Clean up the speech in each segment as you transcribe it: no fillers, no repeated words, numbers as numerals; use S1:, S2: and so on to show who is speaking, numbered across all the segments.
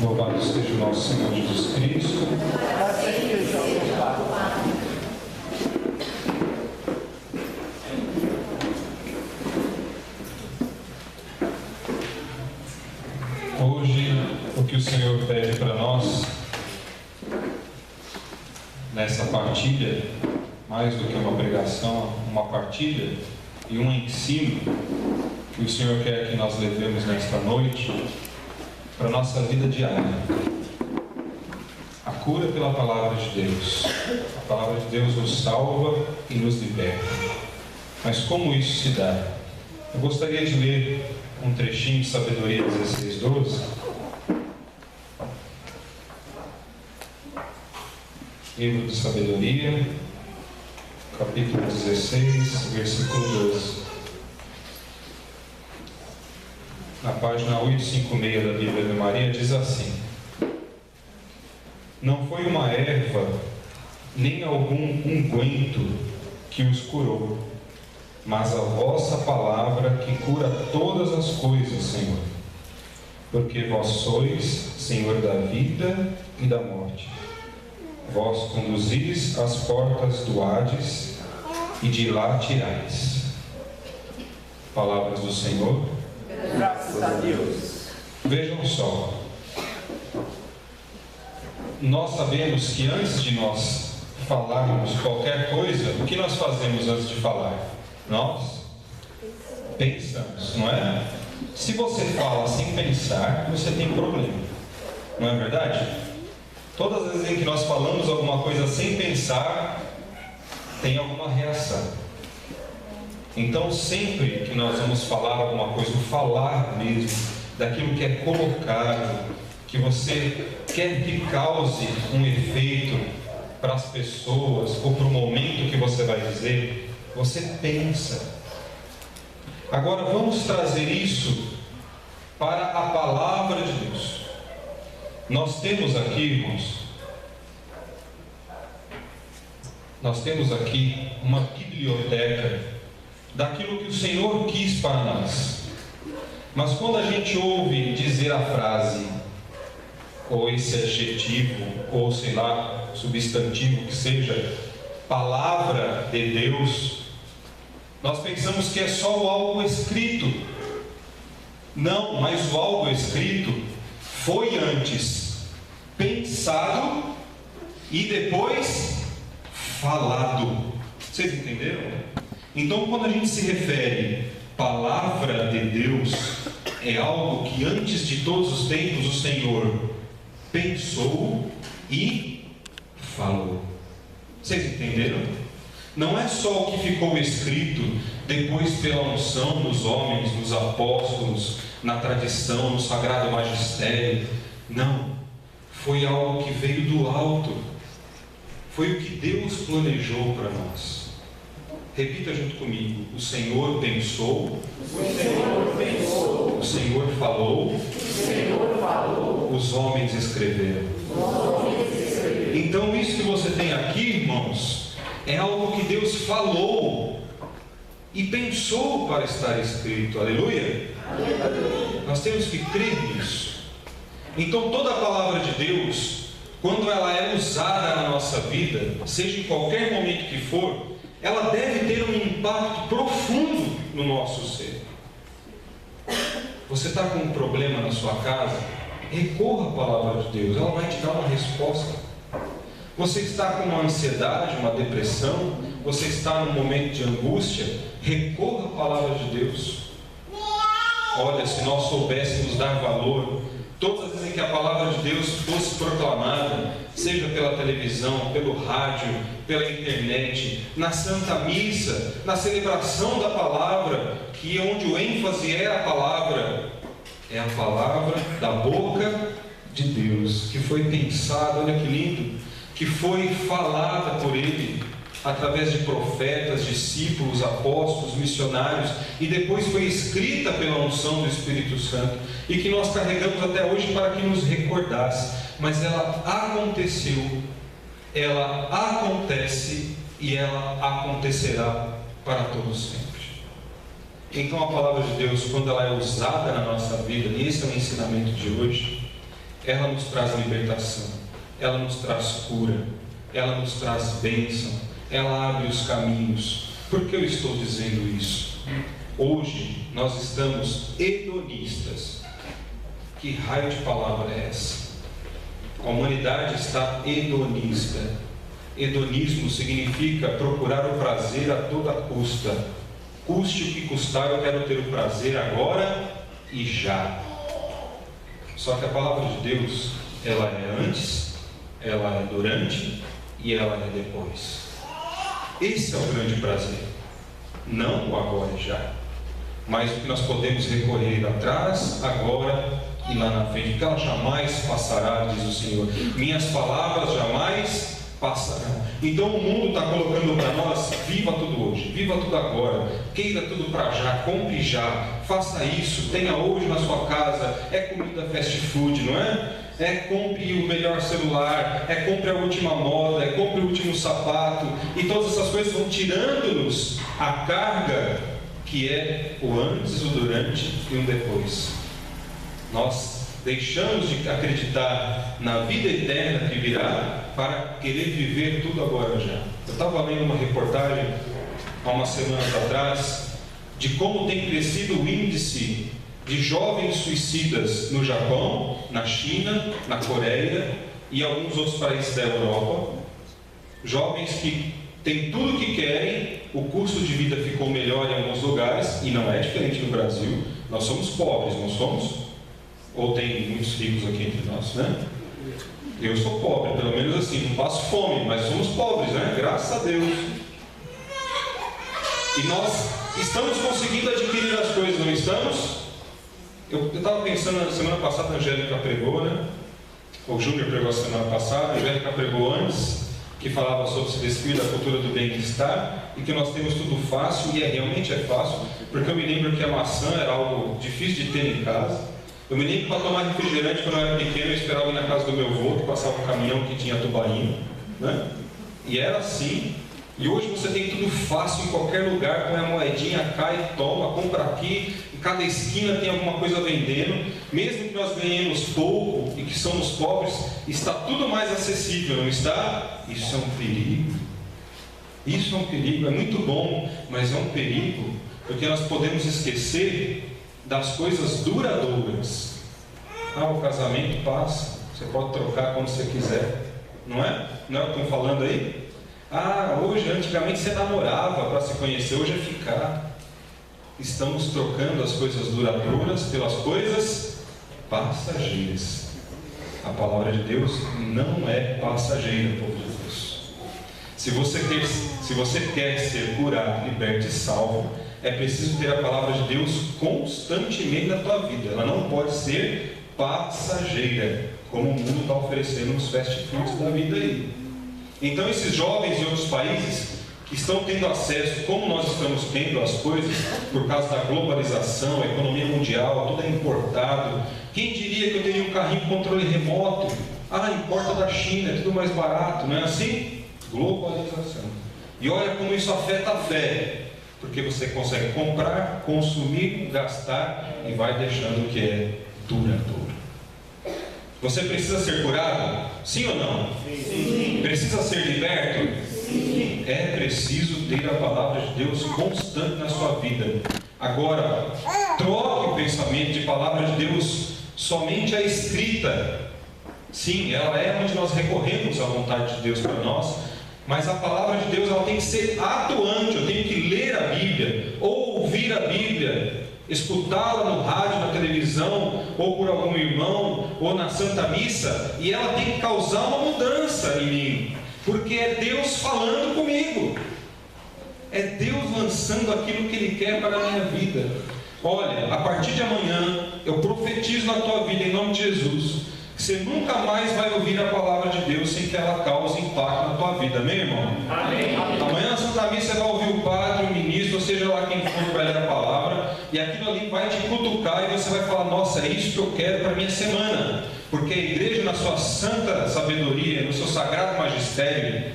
S1: Louvado seja o nosso Senhor Jesus Cristo. Hoje, o que o Senhor pede para nós, nessa partilha, mais do que uma pregação, uma partilha e um ensino que o Senhor quer que nós levemos nesta noite para a nossa vida diária. A cura pela Palavra de Deus. A Palavra de Deus nos salva e nos liberta. Mas como isso se dá? Eu gostaria de ler um trechinho de Sabedoria 16:12. Livro de Sabedoria, capítulo 16, versículo 12. Na página 856 da Bíblia de Maria, diz assim: não foi uma erva, nem algum unguento que os curou, mas a vossa palavra que cura todas as coisas, Senhor. Porque vós sois Senhor da vida e da morte. Vós conduzis as portas do Hades e de lá tirais. Palavras do Senhor.
S2: Graças a Deus.
S1: Vejam só. Nós sabemos que antes de nós falarmos qualquer coisa, o que nós fazemos antes de falar? Nós pensamos, não é? Se você fala sem pensar, você tem problema. Não é verdade? Todas as vezes em que nós falamos alguma coisa sem pensar, tem alguma reação. Então, sempre que nós vamos falar alguma coisa, o falar mesmo, daquilo que é colocado, que você quer que cause um efeito para as pessoas, ou para o momento que você vai dizer, você pensa. Agora, vamos trazer isso para a Palavra de Deus. Nós temos aqui, irmãos, uma biblioteca daquilo que o Senhor quis para nós. Mas quando a gente ouve dizer a frase, ou esse adjetivo, ou sei lá, substantivo que seja, Palavra de Deus, nós pensamos que é só o algo escrito. Não, mas o algo escrito foi antes pensado e depois falado. Vocês entenderam? Então, quando a gente se refere Palavra de Deus, é algo que antes de todos os tempos o Senhor pensou e falou. Vocês entenderam? Não é só o que ficou escrito depois pela unção dos homens, dos apóstolos, na tradição, no sagrado magistério. Não. Foi algo que veio do alto. Foi o que Deus planejou para nós. Repita junto comigo: o Senhor pensou, o Senhor falou, os homens escreveram. Então, isso que você tem aqui, irmãos, é algo que Deus falou e pensou para estar escrito. Aleluia? Nós temos que crer nisso. Então, toda a palavra de Deus, quando ela é usada na nossa vida, seja em qualquer momento que for, ela deve ter um impacto profundo no nosso ser. Você está com um problema na sua casa? Recorra à palavra de Deus, ela vai te dar uma resposta. Você está com uma ansiedade, uma depressão, você está num momento de angústia? Recorra à palavra de Deus. Olha, se nós soubéssemos dar valor, todas as vezes em que a palavra de Deus fosse proclamada, seja pela televisão, pelo rádio, pela internet, na Santa Missa, na celebração da palavra, que é onde o ênfase é a palavra da boca de Deus, que foi pensada, olha que lindo, que foi falada por Ele, através de profetas, discípulos, apóstolos, missionários, e depois foi escrita pela unção do Espírito Santo, e que nós carregamos até hoje para que nos recordasse. Mas ela aconteceu, ela acontece e ela acontecerá para todos sempre. Então a palavra de Deus, quando ela é usada na nossa vida, e esse é o ensinamento de hoje, ela nos traz libertação, ela nos traz cura, ela nos traz bênção, ela abre os caminhos. Por que eu estou dizendo isso? Hoje nós estamos hedonistas. Que raio de palavra é essa? A humanidade está hedonista. Hedonismo significa procurar o prazer a toda custa. Custe o que custar, eu quero ter o prazer agora e já. Só que a palavra de Deus, ela é antes, ela é durante e ela é depois. Esse é o grande prazer. Não o agora e já, mas o que nós podemos recorrer atrás, agora e lá na frente, porque ela jamais passará, diz o Senhor. Minhas palavras jamais passarão. Então o mundo está colocando para nós: viva tudo hoje, viva tudo agora, queira tudo para já, compre já, faça isso, tenha hoje na sua casa. É comida fast food, não é? É compre o melhor celular, é compre a última moda, é compre o último sapato, e todas essas coisas vão tirando-nos a carga que é o antes, o durante e o depois. Nós deixamos de acreditar na vida eterna que virá para querer viver tudo agora já. Eu estava lendo uma reportagem há umas semanas atrás de como tem crescido o índice de jovens suicidas no Japão, na China, na Coreia e alguns outros países da Europa. Jovens que têm tudo o que querem, o custo de vida ficou melhor em alguns lugares, e não é diferente no Brasil. Nós somos pobres, não somos? Ou tem muitos ricos aqui entre nós, né? Eu sou pobre, pelo menos assim, não passo fome, mas somos pobres, né? Graças a Deus. E nós estamos conseguindo adquirir as coisas, não estamos? Eu estava pensando, na semana passada a Angélica pregou, né? O Júnior pregou a semana passada, a Angélica pregou antes, que falava sobre se despir da cultura do bem-estar, e que nós temos tudo fácil, e realmente é fácil, porque eu me lembro que a maçã era algo difícil de ter em casa. Eu me lembro que para tomar refrigerante, quando eu era pequeno, eu esperava ir na casa do meu avô, que passava um caminhão que tinha tubaína, né? E era assim. E hoje você tem tudo fácil em qualquer lugar, põe a moedinha, cai, toma, compra aqui, em cada esquina tem alguma coisa vendendo. Mesmo que nós ganhemos pouco e que somos pobres, está tudo mais acessível, não está? Isso é um perigo. Isso é um perigo, é muito bom, mas é um perigo, porque nós podemos esquecer das coisas duradouras. O casamento passa, você pode trocar quando você quiser, não é? Não é o que estão falando aí? Hoje, antigamente você namorava para se conhecer, hoje é ficar. Estamos trocando as coisas duradouras pelas coisas passageiras. A palavra de Deus não é passageira, povo de Deus. Se você quer ser curado, liberto e salvo, é preciso ter a palavra de Deus constantemente na tua vida. Ela não pode ser passageira, como o mundo está oferecendo nos fast foods da vida aí. Então esses jovens de outros países que estão tendo acesso, como nós estamos tendo as coisas, por causa da globalização, a economia mundial, tudo é importado. Quem diria que eu teria um carrinho com controle remoto? Importa da China, é tudo mais barato, não é assim? Globalização. E olha como isso afeta a fé, porque você consegue comprar, consumir, gastar e vai deixando o que é duradouro. Você precisa ser curado? Sim ou não? Sim. Precisa ser liberto? Sim. É preciso ter a palavra de Deus constante na sua vida. Agora, troque o pensamento de palavra de Deus somente a escrita. Sim, ela é onde nós recorremos à vontade de Deus para nós, mas a palavra de Deus ela tem que ser atuante. Eu tenho que ler a Bíblia, ou ouvir a Bíblia, escutá-la no rádio, na televisão, ou por algum irmão, ou na Santa Missa, e ela tem que causar uma mudança em mim, porque é Deus falando comigo, é Deus lançando aquilo que Ele quer para a minha vida. Olha, a partir de amanhã, eu profetizo na tua vida, em nome de Jesus, que você nunca mais vai ouvir a palavra de Deus sem que ela cause impacto na tua vida, amém, irmão? Amém. Amanhã na Santa Missa você vai ouvir o padre, o ministro, ou seja lá quem for que vai ler a palavra, e aquilo ali vai te cutucar e você vai falar: nossa, é isso que eu quero para a minha semana, porque a igreja, na sua santa sabedoria, no seu sagrado magistério,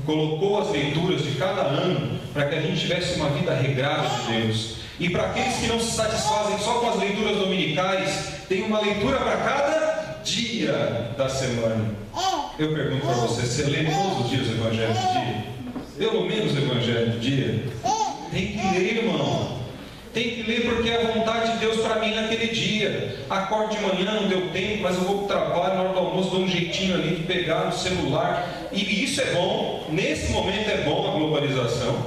S1: colocou as leituras de cada ano para que a gente tivesse uma vida regrada de Deus. E para aqueles que não se satisfazem só com as leituras dominicais, tem uma leitura para cada dia da semana. Eu pergunto para você lê todos os dias o Evangelho do dia? Pelo menos o Evangelho do dia? Tem que ler, irmão. Tem que ler porque é a vontade de Deus para mim naquele dia. Acordo de manhã, não deu tempo, mas eu vou para o trabalho, na hora do almoço dou um jeitinho ali de pegar no celular. E isso é bom, nesse momento é bom a globalização,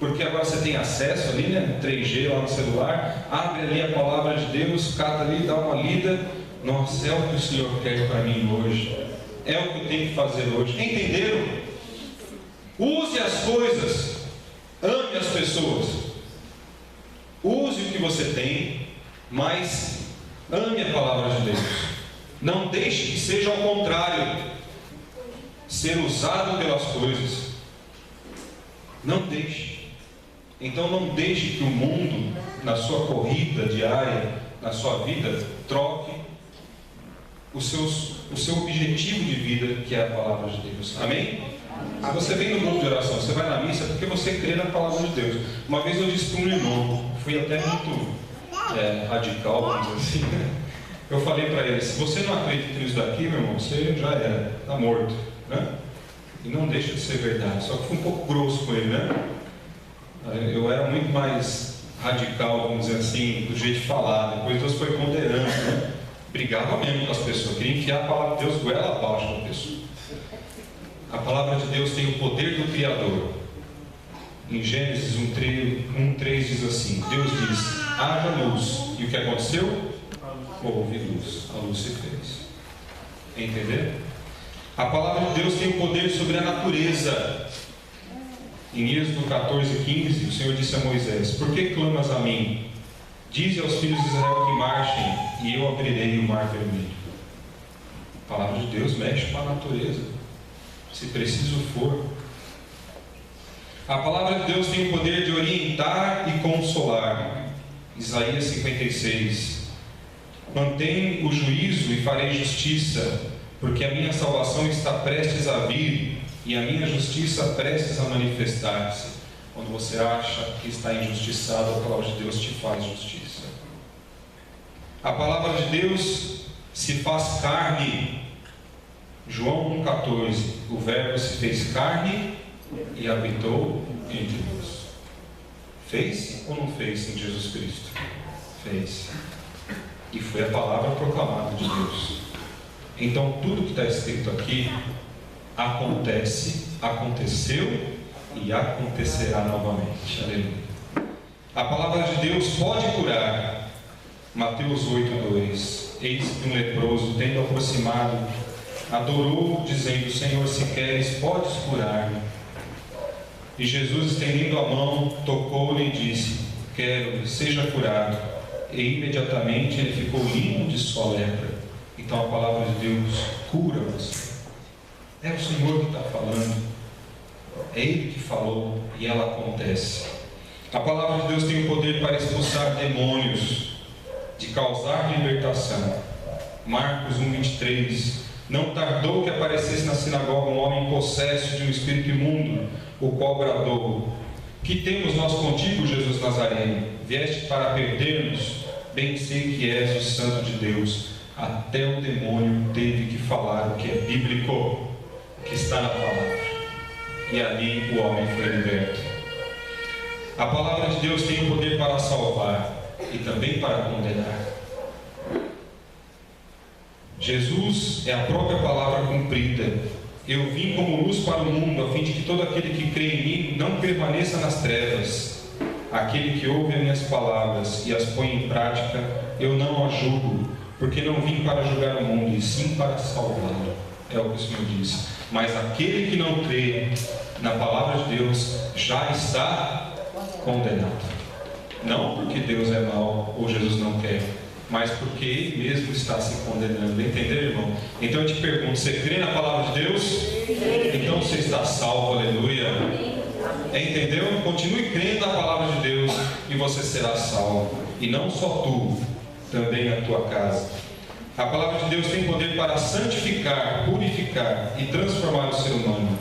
S1: porque agora você tem acesso ali, né? 3G lá no celular, abre ali a palavra de Deus, cata ali, dá uma lida. Nossa, é o que o Senhor quer para mim hoje. É o que eu tenho que fazer hoje. Entenderam? Use as coisas, ame as pessoas. Use o que você tem, mas ame a palavra de Deus. Não deixe que seja ao contrário, ser usado pelas coisas. Não deixe. Então não deixe que o mundo, na sua corrida diária, na sua vida, troque o seu objetivo de vida, que é a palavra de Deus. Amém? Se você vem no grupo de oração, você vai na missa, porque você crê na palavra de Deus. Uma vez eu disse para um irmão, fui até muito radical, vamos dizer assim. Eu falei para ele: se você não acredita nisso daqui, meu irmão, você já era, está morto, né? E não deixa de ser verdade. Só que fui um pouco grosso com ele, né? Eu era muito mais radical, vamos dizer assim, do jeito de falar. Depois Deus foi ponderando, né? Brigava mesmo com as pessoas, queria enfiar a palavra de Deus goela abaixo da pessoa. A palavra de Deus tem o poder do Criador. Em Gênesis 1:3 diz assim: Deus disse: haja luz. E o que aconteceu? Houve luz. A luz se fez. Entender? A palavra de Deus tem o poder sobre a natureza. Em Êxodo 14:15, o Senhor disse a Moisés: por que clamas a mim? Dize aos filhos de Israel que marchem, e eu abrirei o mar vermelho. A palavra de Deus mexe com a natureza, se preciso for. A palavra de Deus tem o poder de orientar e consolar. Isaías 56: mantém o juízo e farei justiça, porque a minha salvação está prestes a vir e a minha justiça prestes a manifestar-se. Quando você acha que está injustiçado, a palavra de Deus te faz justiça. A palavra de Deus se faz carne. João 1,14: o Verbo se fez carne e habitou entre nós. Fez ou não fez em Jesus Cristo? Fez. E foi a palavra proclamada de Deus. Então tudo que está escrito aqui acontece, aconteceu e acontecerá novamente. Aleluia. A palavra de Deus pode curar. Mateus 8:2: eis que um leproso, tendo aproximado, adorou, dizendo: Senhor, se queres, podes curar-me. E Jesus, estendendo a mão, tocou-lhe e disse: quero, seja curado. E imediatamente ele ficou limpo de sua lepra. Então a palavra de Deus cura você. É o Senhor que está falando. É Ele que falou e ela acontece. A palavra de Deus tem o poder para expulsar demônios, de causar libertação. Marcos 1:23: não tardou que aparecesse na sinagoga um homem possesso de um espírito imundo, o qual bradou: que temos nós contigo, Jesus Nazareno? Vieste para perder-nos? Bem sei que és o Santo de Deus. Até o demônio teve que falar o que é bíblico, o que está na palavra. E ali o homem foi liberto. A palavra de Deus tem o poder para salvar e também para condenar. Jesus é a própria palavra cumprida. Eu vim como luz para o mundo, a fim de que todo aquele que crê em mim não permaneça nas trevas. Aquele que ouve as minhas palavras e as põe em prática, eu não o julgo, porque não vim para julgar o mundo, e sim para salvá-lo. É o que o Senhor diz. Mas aquele que não crê na palavra de Deus já está condenado. Não porque Deus é mau ou Jesus não quer, mas porque Ele mesmo está se condenando. Entendeu, irmão? Então eu te pergunto: você crê na palavra de Deus? Então você está salvo, aleluia. Entendeu? Continue crendo na palavra de Deus e você será salvo. E não só tu, também a tua casa. A palavra de Deus tem poder para santificar, purificar e transformar o ser humano.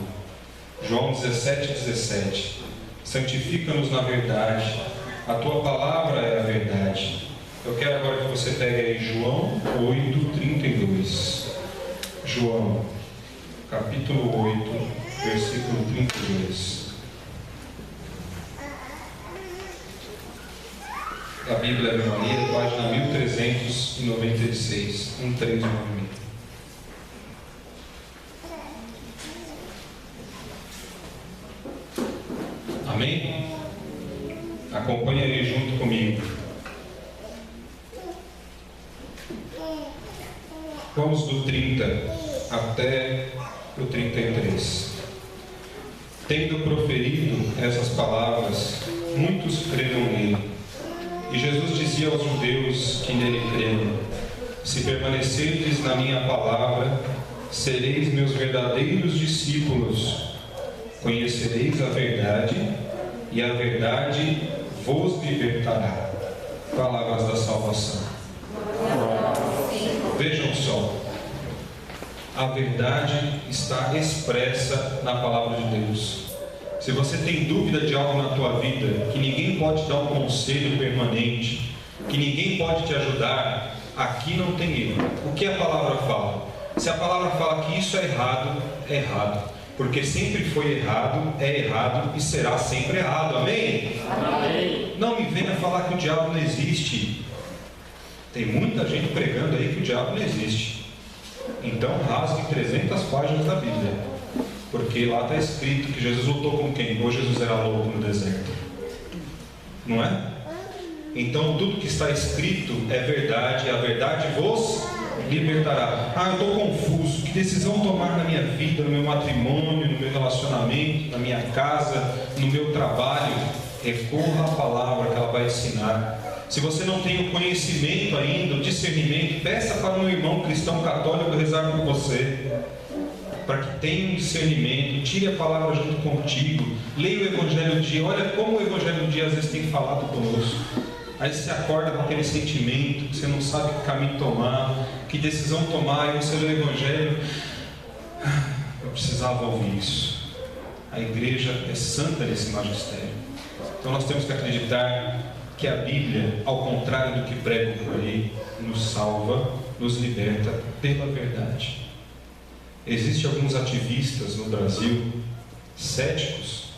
S1: João 17:17: santifica-nos na verdade, a tua palavra é a verdade. Eu quero agora que você pegue aí João 8:32. João, capítulo 8, versículo 32. A Bíblia Ave Maria, página 1396, 1396. Amém? Acompanhe aí junto comigo. Vamos do 30 até o 33. Tendo proferido essas palavras, muitos creram nele. E Jesus dizia aos judeus que nele creram: se permanecerdes na minha palavra, sereis meus verdadeiros discípulos. Conhecereis a verdade, e a verdade vos libertará. Palavras da salvação. Vejam só, a verdade está expressa na palavra de Deus. Se você tem dúvida de algo na tua vida, que ninguém pode dar um conselho permanente, que ninguém pode te ajudar, aqui não tem erro. O que a palavra fala? Se a palavra fala que isso é errado, é errado. Porque sempre foi errado, é errado e será sempre errado. Amém?
S2: Amém.
S1: Não me venha falar que o diabo não existe. Tem muita gente pregando aí que o diabo não existe. Então rasgue 300 páginas da Bíblia. Porque lá está escrito que Jesus lutou com quem? Ou Jesus era louco no deserto. Não é? Então tudo que está escrito é verdade, e a verdade vos libertará. Ah, eu estou confuso. Que decisão tomar na minha vida, no meu matrimônio, no meu relacionamento, na minha casa, no meu trabalho? Recorra à palavra que ela vai ensinar. Se você não tem o conhecimento ainda, o discernimento, peça para um irmão cristão católico rezar por você, para que tenha um discernimento. Tire a palavra junto contigo, leia o Evangelho do dia. Olha como o Evangelho do dia às vezes tem falado conosco. Aí você acorda com aquele sentimento que você não sabe que caminho tomar, que decisão tomar, e você lê o Evangelho. Eu precisava ouvir isso. A igreja é santa nesse magistério. Então nós temos que acreditar que a Bíblia, ao contrário do que pregam por aí, nos salva, nos liberta pela verdade. Existem alguns ativistas no Brasil, céticos,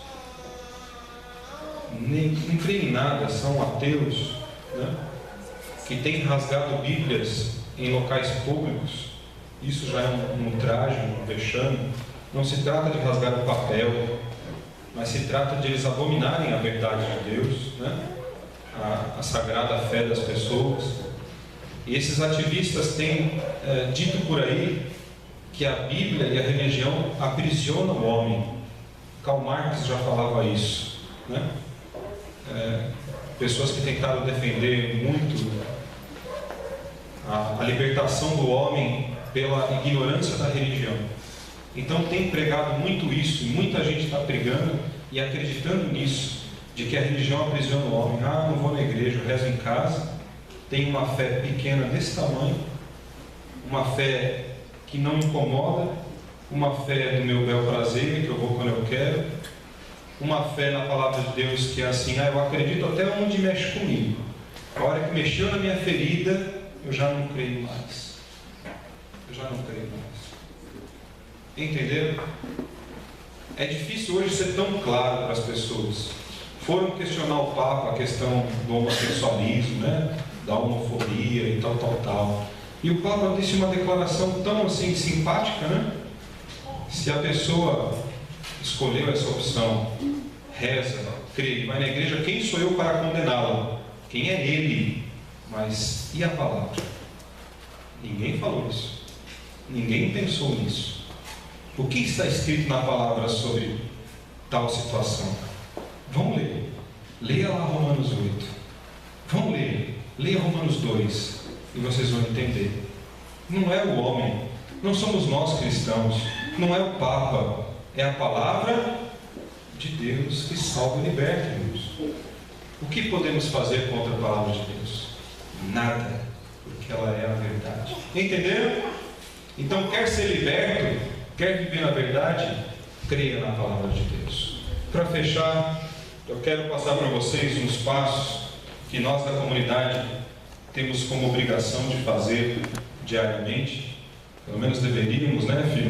S1: não creem em nada, são ateus, né? Que têm rasgado Bíblias em locais públicos. Isso já é um ultraje, um vexame. Não se trata de rasgar o papel, mas se trata de eles abominarem a verdade de Deus, né? A sagrada fé das pessoas. E esses ativistas têm dito por aí que a Bíblia e a religião aprisionam o homem. Karl Marx já falava isso, né? Pessoas que tentaram defender muito a libertação do homem pela ignorância da religião. Então tem pregado muito isso, e muita gente está pregando e acreditando nisso, de que a religião aprisiona o homem. Ah, não vou na igreja, eu rezo em casa, tenho uma fé pequena desse tamanho, uma fé que não incomoda, uma fé do meu bel prazer, que eu vou quando eu quero, uma fé na palavra de Deus que é assim: eu acredito até onde mexe comigo. A hora que mexeu na minha ferida, eu já não creio mais. Eu já não creio mais. Entenderam? É difícil hoje ser tão claro para as pessoas. Foram questionar o Papa a questão do homossexualismo, né? Da homofobia e tal. E o Papa disse uma declaração tão assim simpática, né? Se a pessoa escolheu essa opção, reza, crê, vai na igreja, quem sou eu para condená-la? Quem é ele? Mas e a palavra? Ninguém falou isso. Ninguém pensou nisso. O que está escrito na palavra sobre tal situação? Vamos ler. Leia lá Romanos 8. Vamos ler. Leia Romanos 2 e vocês vão entender. Não é o homem, não somos nós cristãos, não é o Papa, é a palavra de Deus que salva e liberta, irmãos. O que podemos fazer contra a palavra de Deus? Nada, porque ela é a verdade. Entenderam? Então, quer ser liberto, quer viver na verdade, creia na palavra de Deus. Para fechar, eu quero passar para vocês uns passos que nós da comunidade temos como obrigação de fazer diariamente, pelo menos deveríamos, né, filho?